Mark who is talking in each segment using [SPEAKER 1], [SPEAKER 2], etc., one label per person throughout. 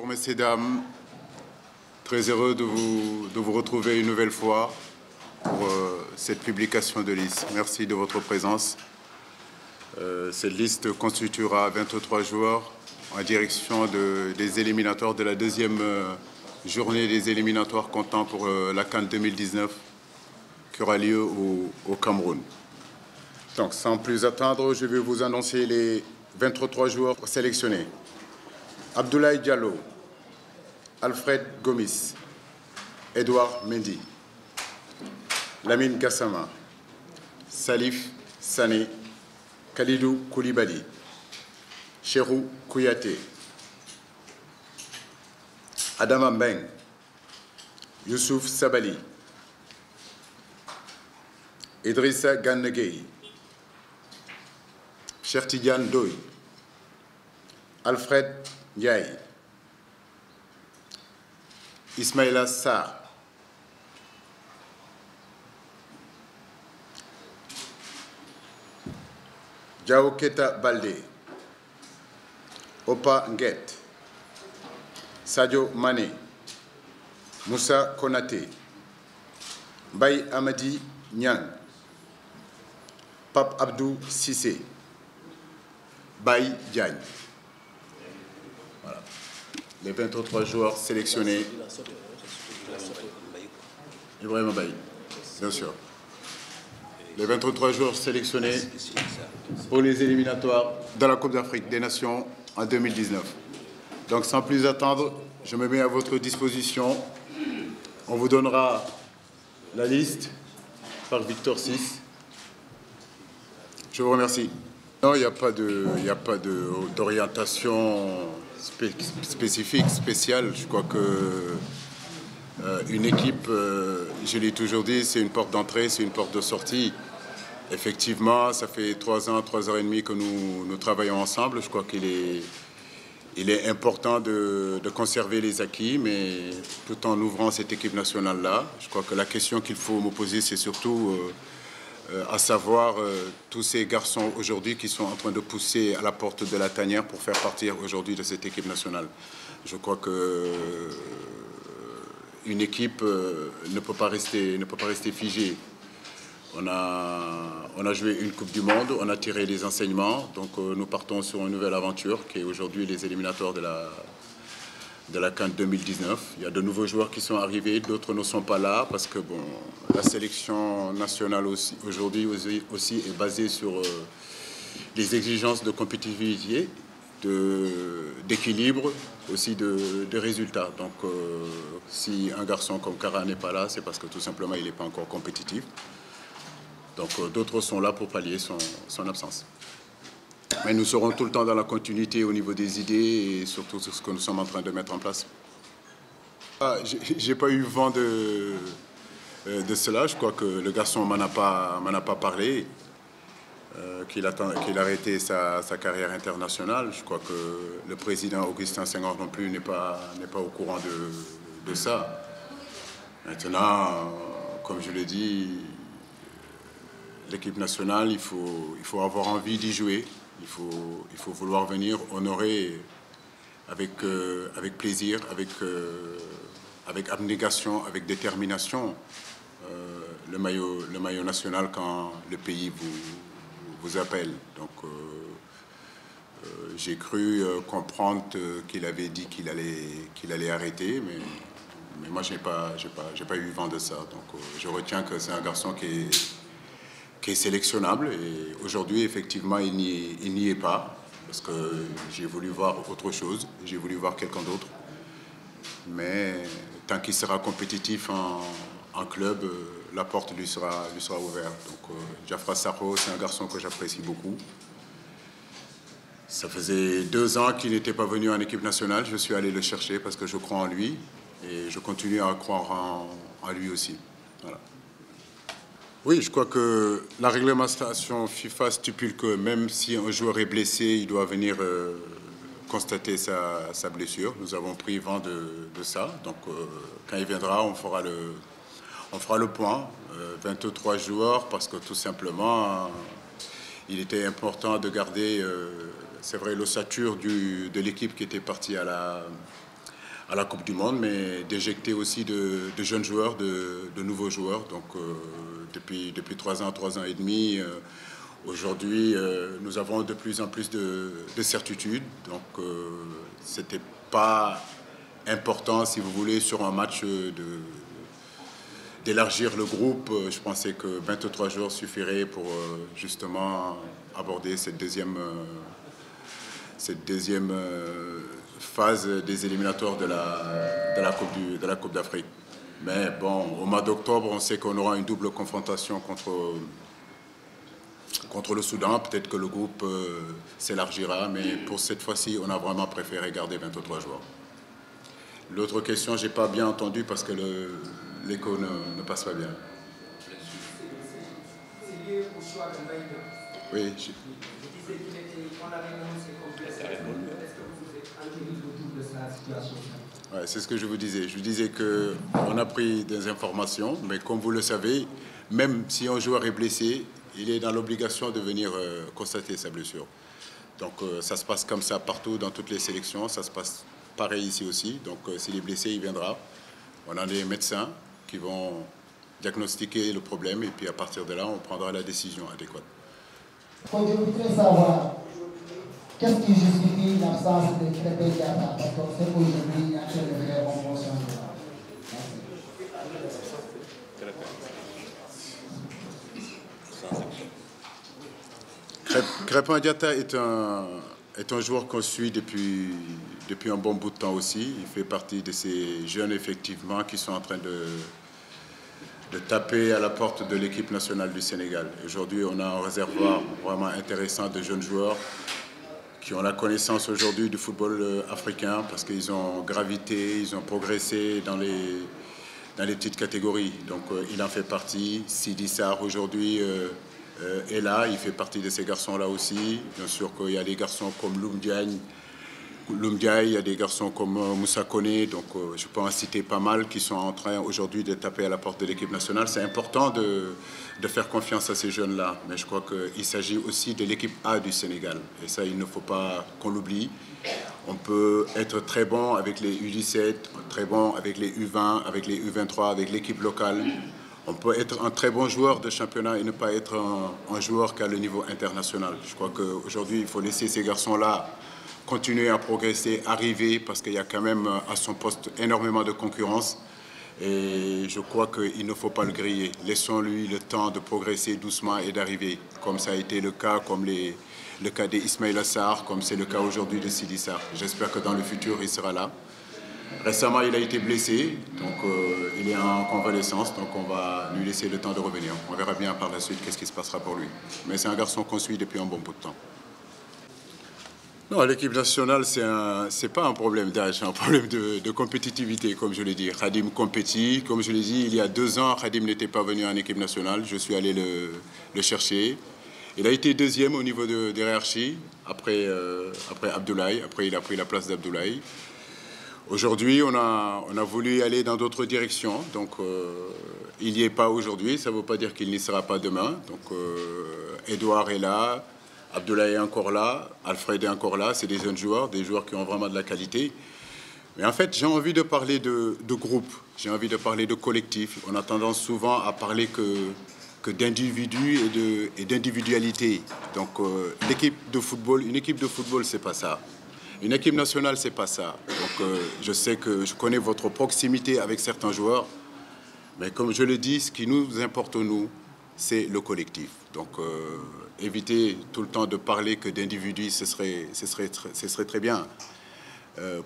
[SPEAKER 1] messieurs, dames, très heureux de vous retrouver une nouvelle fois pour cette publication de liste. Merci de votre présence. Cette liste constituera 23 joueurs en direction des éliminatoires de la deuxième journée des éliminatoires comptant pour la CAN 2019 qui aura lieu au Cameroun. Donc, sans plus attendre, je vais vous annoncer les 23 joueurs sélectionnés. Abdoulaye Diallo, Alfred Gomis, Edouard Mendy, Lamine Gassama, Salif Sané, Khalidou Koulibaly, Cherou Kouyaté, Adama Mbeng, Youssouf Sabali, Idrissa Gana Gueye, Cheikh Tidiane Ndoye, Alfred Ndiaye, Ismaïla Sarr, Diao Keta Baldé, Opa Nguet, Sadio Mané, Moussa Konaté, Baye Amadi Niang, Pape Abdou Cissé, Baye Diagne. Voilà. Les 23 joueurs sélectionnés. Ibrahima Baye, bien sûr. Les 23 joueurs sélectionnés pour les éliminatoires de la Coupe d'Afrique des Nations en 2019. Donc, sans plus attendre, je me mets à votre disposition. On vous donnera la liste par Victor 6. Je vous remercie. Non, il n'y a pas d'orientation spécifique, spéciale. Je crois que une équipe, je l'ai toujours dit, c'est une porte d'entrée, c'est une porte de sortie. Effectivement, ça fait 3 ans, 3 ans et demi que nous travaillons ensemble. Je crois qu'il est important de conserver les acquis, mais tout en ouvrant cette équipe nationale-là, je crois que la question qu'il faut me poser, c'est surtout à savoir tous ces garçons aujourd'hui qui sont en train de pousser à la porte de la tanière pour faire partir aujourd'hui de cette équipe nationale. Je crois que une équipe ne peut pas rester figée. On a joué une Coupe du Monde, on a tiré des enseignements, donc nous partons sur une nouvelle aventure qui est aujourd'hui les éliminatoires de la CAN 2019. Il y a de nouveaux joueurs qui sont arrivés, d'autres ne sont pas là parce que bon, la sélection nationale aujourd'hui aussi est basée sur les exigences de compétitivité, d'équilibre, aussi de résultats. Donc si un garçon comme Kara n'est pas là, c'est parce que tout simplement il n'est pas encore compétitif. Donc d'autres sont là pour pallier son absence. Mais nous serons tout le temps dans la continuité au niveau des idées et surtout sur ce que nous sommes en train de mettre en place. J'ai pas eu vent de cela. Je crois que le garçon m'en a pas parlé, qu'il a arrêté sa carrière internationale. Je crois que le président Augustin Senghor non plus n'est pas au courant de ça. Maintenant, comme je l'ai dit, l'équipe nationale, il faut avoir envie d'y jouer. Il faut vouloir venir honorer avec plaisir, avec abnégation, avec détermination le maillot national quand le pays vous appelle. Donc j'ai cru comprendre qu'il avait dit qu'il allait arrêter, mais moi j'ai pas eu vent de ça. Donc je retiens que c'est un garçon qui est sélectionnable et aujourd'hui effectivement il n'y est pas parce que j'ai voulu voir autre chose, j'ai voulu voir quelqu'un d'autre, mais tant qu'il sera compétitif en club, la porte lui sera ouverte. Donc Diafra Sakho, c'est un garçon que j'apprécie beaucoup. Ça faisait 2 ans qu'il n'était pas venu en équipe nationale, je suis allé le chercher parce que je crois en lui et je continue à croire en lui aussi. Voilà. Oui, je crois que la réglementation FIFA stipule que même si un joueur est blessé, il doit venir constater sa blessure. Nous avons pris vent de ça. Donc, quand il viendra, on fera le point. 23 joueurs, parce que tout simplement, il était important de garder, c'est vrai, l'ossature de l'équipe qui était partie à à la Coupe du Monde, mais d'éjecter aussi de jeunes joueurs, de nouveaux joueurs. Donc depuis 3 ans, 3 ans et demi, aujourd'hui, nous avons de plus en plus de certitudes. Donc c'était pas important, si vous voulez, sur un match d'élargir le groupe. Je pensais que 23 joueurs suffiraient pour justement aborder cette deuxième phase des éliminatoires de la Coupe d'Afrique. Mais bon, au mois d'octobre, on sait qu'on aura une double confrontation contre le Soudan. Peut-être que le groupe s'élargira, mais pour cette fois-ci, on a vraiment préféré garder 23 joueurs. L'autre question, je n'ai pas bien entendu parce que l'écho ne passe pas bien.
[SPEAKER 2] C'est lié au choix de Maïda.
[SPEAKER 1] Oui.
[SPEAKER 2] Je disais qu'il était en arrivant, c'est complexe. Est-ce que vous êtes inquiet autour de sa situation?
[SPEAKER 1] Ouais, c'est ce que je vous disais. Je vous disais qu'on a pris des informations, mais comme vous le savez, même si un joueur est blessé, il est dans l'obligation de venir constater sa blessure. Donc ça se passe comme ça partout, dans toutes les sélections. Ça se passe pareil ici aussi. Donc s'il est blessé, il viendra. On a des médecins qui vont diagnostiquer le problème et puis à partir de là, on prendra la décision adéquate.
[SPEAKER 3] Je voudrais savoir, qu'est-ce qui justifie l'absence de Krépin Diatta? Parce qu'on sait qu'aujourd'hui, il y a de vraies promotions.
[SPEAKER 1] Krépin Diatta est un joueur qu'on suit depuis un bon bout de temps aussi. Il fait partie de ces jeunes, effectivement, qui sont en train de taper à la porte de l'équipe nationale du Sénégal. Aujourd'hui, on a un réservoir vraiment intéressant de jeunes joueurs qui ont la connaissance aujourd'hui du football africain parce qu'ils ont gravité, ils ont progressé dans les petites catégories. Donc, il en fait partie. Sidi Sarr, aujourd'hui, est là. Il fait partie de ces garçons-là aussi. Bien sûr qu'il y a des garçons comme Loum Ndiaye, il y a des garçons comme Moussa Koné, donc je peux en citer pas mal qui sont en train aujourd'hui de taper à la porte de l'équipe nationale. C'est important de faire confiance à ces jeunes-là, mais je crois qu'il s'agit aussi de l'équipe A du Sénégal. Et ça, il ne faut pas qu'on l'oublie. On peut être très bon avec les U17, très bon avec les U20, avec les U23, avec l'équipe locale. On peut être un très bon joueur de championnat et ne pas être un joueur qui a le niveau international. Je crois qu'aujourd'hui, il faut laisser ces garçons-là continuer à progresser, arriver, parce qu'il y a quand même à son poste énormément de concurrence. Et je crois qu'il ne faut pas le griller. Laissons-lui le temps de progresser doucement et d'arriver, comme ça a été le cas, comme le cas d'Ismaïla Sarr, comme c'est le cas aujourd'hui de Sidi Sarr. J'espère que dans le futur, il sera là. Récemment, il a été blessé, donc il est en convalescence, donc on va lui laisser le temps de revenir. On verra bien par la suite qu'est-ce qui se passera pour lui. Mais c'est un garçon qu'on suit depuis un bon bout de temps. Non, l'équipe nationale, c'est pas un problème d'âge, c'est un problème de compétitivité, comme je l'ai dit. Khadim compétit, comme je l'ai dit, il y a 2 ans, Khadim n'était pas venu en équipe nationale, je suis allé le chercher. Il a été deuxième au niveau de hiérarchie, après Abdoulaye, après il a pris la place d'Abdoulaye. Aujourd'hui, on a voulu aller dans d'autres directions, donc il n'y est pas aujourd'hui, ça ne veut pas dire qu'il n'y sera pas demain. Donc Edouard est là. Abdoulaye est encore là, Alfred est encore là, c'est des jeunes joueurs, des joueurs qui ont vraiment de la qualité. Mais en fait, j'ai envie de parler de groupe, j'ai envie de parler de collectif. On a tendance souvent à parler que d'individus et d'individualité. Donc une équipe de football, c'est pas ça. Une équipe nationale, c'est pas ça. Donc je sais que je connais votre proximité avec certains joueurs, mais comme je le dis, ce qui nous importe, nous, c'est le collectif. Donc éviter tout le temps de parler que d'individus, ce serait très bien.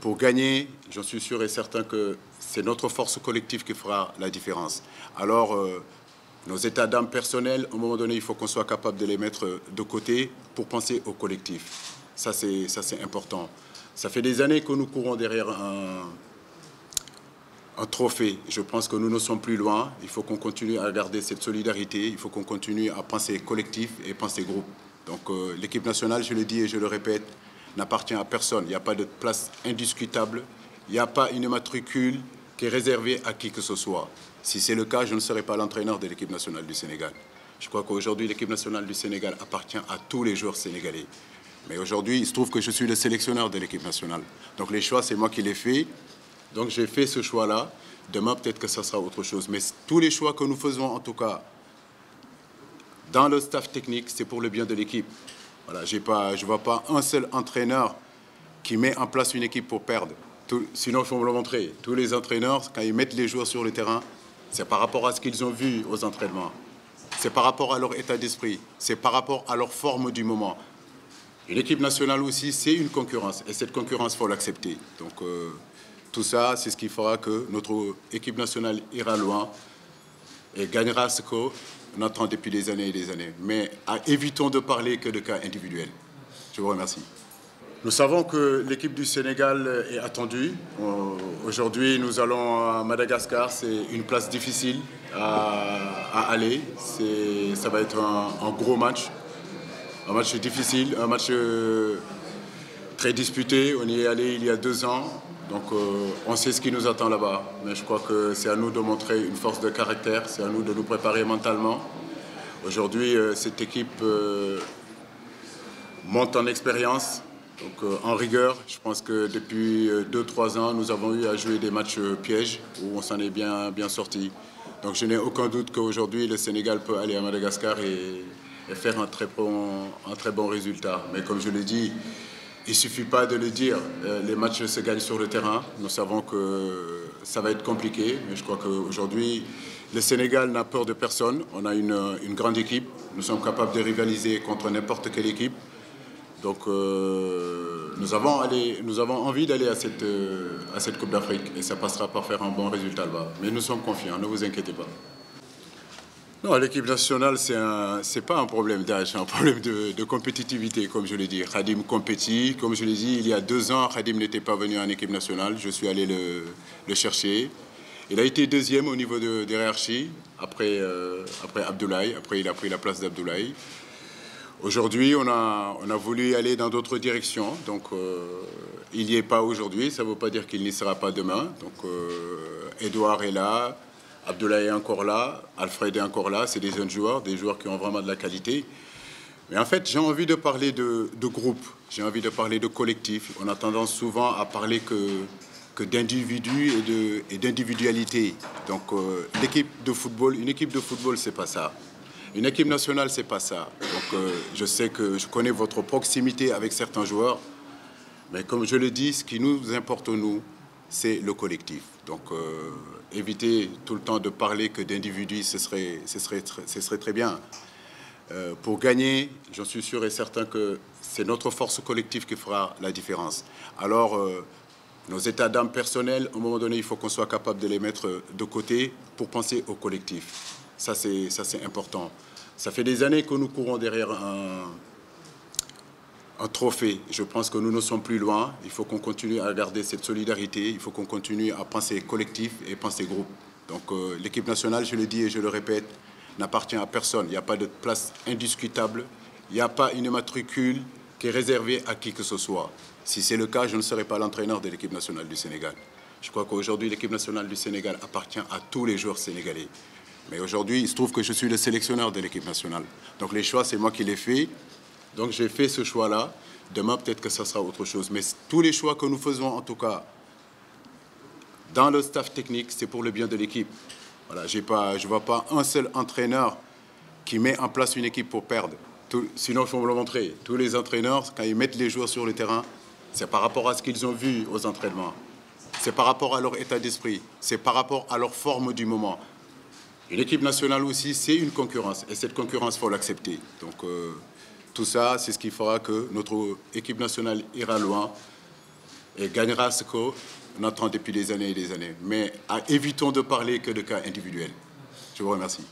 [SPEAKER 1] Pour gagner, j'en suis sûr et certain que c'est notre force collective qui fera la différence. Alors, nos états d'âme personnels, à un moment donné, il faut qu'on soit capable de les mettre de côté pour penser au collectif. Ça, c'est important. Ça fait des années que nous courons derrière un trophée. Je pense que nous ne sommes plus loin. Il faut qu'on continue à garder cette solidarité. Il faut qu'on continue à penser collectif et penser groupe. Donc l'équipe nationale, je le dis et je le répète, n'appartient à personne. Il n'y a pas de place indiscutable. Il n'y a pas une matricule qui est réservée à qui que ce soit. Si c'est le cas, je ne serai pas l'entraîneur de l'équipe nationale du Sénégal. Je crois qu'aujourd'hui, l'équipe nationale du Sénégal appartient à tous les joueurs sénégalais. Mais aujourd'hui, il se trouve que je suis le sélectionneur de l'équipe nationale. Donc les choix, c'est moi qui les fais. Donc j'ai fait ce choix-là. Demain, peut-être que ça sera autre chose. Mais tous les choix que nous faisons, en tout cas, dans le staff technique, c'est pour le bien de l'équipe. Voilà, je ne vois pas un seul entraîneur qui met en place une équipe pour perdre. Sinon, il faut me le montrer. Tous les entraîneurs, quand ils mettent les joueurs sur le terrain, c'est par rapport à ce qu'ils ont vu aux entraînements. C'est par rapport à leur état d'esprit. C'est par rapport à leur forme du moment. Une équipe nationale aussi, c'est une concurrence. Et cette concurrence, il faut l'accepter. Donc, tout ça, c'est ce qui fera que notre équipe nationale ira loin et gagnera ce qu'on attend depuis des années et des années. Mais évitons de parler que de cas individuels. Je vous remercie. Nous savons que l'équipe du Sénégal est attendue. Aujourd'hui, nous allons à Madagascar. C'est une place difficile à aller. Ça va être un gros match. Un match difficile, un match très disputé. On y est allé il y a 2 ans. Donc on sait ce qui nous attend là-bas. Mais je crois que c'est à nous de montrer une force de caractère. C'est à nous de nous préparer mentalement. Aujourd'hui, cette équipe monte en expérience. Donc, en rigueur, je pense que depuis 2-3 ans, nous avons eu à jouer des matchs pièges où on s'en est bien sorti. Donc je n'ai aucun doute qu'aujourd'hui, le Sénégal peut aller à Madagascar et faire un très bon résultat. Mais comme je l'ai dit, il ne suffit pas de le dire. Les matchs se gagnent sur le terrain. Nous savons que ça va être compliqué. Mais je crois qu'aujourd'hui, le Sénégal n'a peur de personne. On a une grande équipe. Nous sommes capables de rivaliser contre n'importe quelle équipe. Donc nous avons envie d'aller à cette Coupe d'Afrique et ça passera par faire un bon résultat là-bas. Mais nous sommes confiants, ne vous inquiétez pas. Non, l'équipe nationale, c'est pas un problème d'âge, c'est un problème de compétitivité, comme je l'ai dit. Khadim compétit, comme je l'ai dit, il y a 2 ans, Khadim n'était pas venu en équipe nationale, je suis allé le chercher. Il a été 2e au niveau de hiérarchie, après Abdoulaye, après il a pris la place d'Abdoulaye. Aujourd'hui, on a voulu aller dans d'autres directions, donc il n'y est pas aujourd'hui, ça ne veut pas dire qu'il n'y sera pas demain. Donc Edouard est là, Abdoulaye est encore là, Alfred est encore là, c'est des jeunes joueurs, des joueurs qui ont vraiment de la qualité. Mais en fait, j'ai envie de parler de groupe, j'ai envie de parler de collectif. On a tendance souvent à parler que d'individus et d'individualité. Donc une équipe de football, c'est pas ça. Une équipe nationale, c'est pas ça. Donc, je sais que je connais votre proximité avec certains joueurs, mais comme je le dis, ce qui nous importe, nous, c'est le collectif. Donc, éviter tout le temps de parler que d'individus, ce serait très bien. Pour gagner, j'en suis sûr et certain que c'est notre force collective qui fera la différence. Alors, nos états d'âme personnels, à un moment donné, il faut qu'on soit capable de les mettre de côté pour penser au collectif. Ça, c'est important. Ça fait des années que nous courons derrière un trophée. Je pense que nous ne sommes plus loin. Il faut qu'on continue à garder cette solidarité. Il faut qu'on continue à penser collectif et penser groupe. Donc l'équipe nationale, je le dis et je le répète, n'appartient à personne. Il n'y a pas de place indiscutable. Il n'y a pas une matricule qui est réservée à qui que ce soit. Si c'est le cas, je ne serai pas l'entraîneur de l'équipe nationale du Sénégal. Je crois qu'aujourd'hui, l'équipe nationale du Sénégal appartient à tous les joueurs sénégalais. Mais aujourd'hui, il se trouve que je suis le sélectionneur de l'équipe nationale. Donc les choix, c'est moi qui les fais. Donc j'ai fait ce choix-là. Demain, peut-être que ça sera autre chose. Mais tous les choix que nous faisons, en tout cas, dans le staff technique, c'est pour le bien de l'équipe. Voilà, je ne vois pas un seul entraîneur qui met en place une équipe pour perdre. Sinon, il faut me le montrer. Tous les entraîneurs, quand ils mettent les joueurs sur le terrain, c'est par rapport à ce qu'ils ont vu aux entraînements. C'est par rapport à leur état d'esprit. C'est par rapport à leur forme du moment. Une équipe nationale aussi, c'est une concurrence. Et cette concurrence, il faut l'accepter. Donc, tout ça, c'est ce qui fera que notre équipe nationale ira loin et gagnera ce qu'on attend depuis des années et des années. Mais évitons de parler que de cas individuels. Je vous remercie.